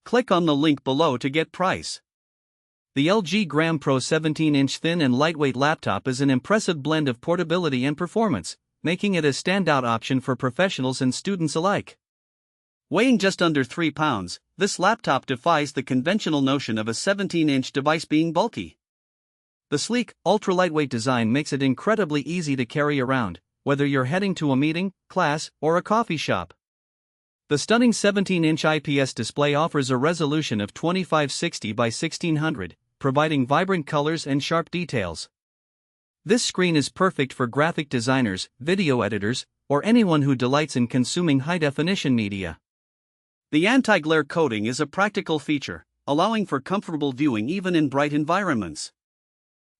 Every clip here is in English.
Click on the link below to get price. The LG Gram Pro 17-inch thin and lightweight laptop is an impressive blend of portability and performance, making it a standout option for professionals and students alike. Weighing just under 3 pounds, this laptop defies the conventional notion of a 17-inch device being bulky. The sleek, ultra-lightweight design makes it incredibly easy to carry around, whether you're heading to a meeting, class, or a coffee shop. The stunning 17-inch IPS display offers a resolution of 2560 by 1600, providing vibrant colors and sharp details. This screen is perfect for graphic designers, video editors, or anyone who delights in consuming high-definition media. The anti-glare coating is a practical feature, allowing for comfortable viewing even in bright environments.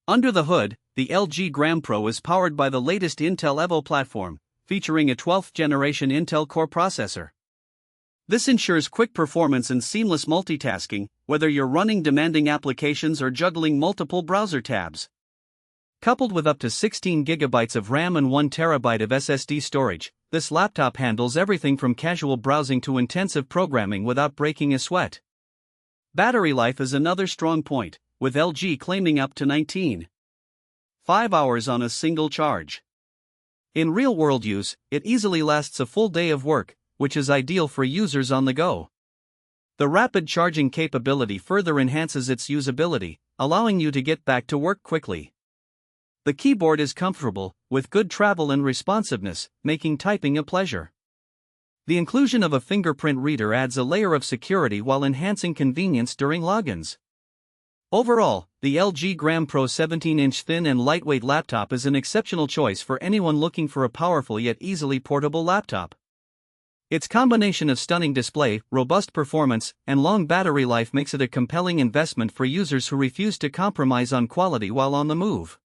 Under the hood, the LG Gram Pro is powered by the latest Intel Evo platform, featuring a 12th generation Intel Core processor. This ensures quick performance and seamless multitasking, whether you're running demanding applications or juggling multiple browser tabs. Coupled with up to 16 GB of RAM and 1 TB of SSD storage, this laptop handles everything from casual browsing to intensive programming without breaking a sweat. Battery life is another strong point, with LG claiming up to 19.5 hours on a single charge. In real-world use, it easily lasts a full day of work, which is ideal for users on the go. The rapid charging capability further enhances its usability, allowing you to get back to work quickly. The keyboard is comfortable, with good travel and responsiveness, making typing a pleasure. The inclusion of a fingerprint reader adds a layer of security while enhancing convenience during logins. Overall, the LG Gram Pro 17-inch thin and lightweight laptop is an exceptional choice for anyone looking for a powerful yet easily portable laptop. Its combination of stunning display, robust performance, and long battery life makes it a compelling investment for users who refuse to compromise on quality while on the move.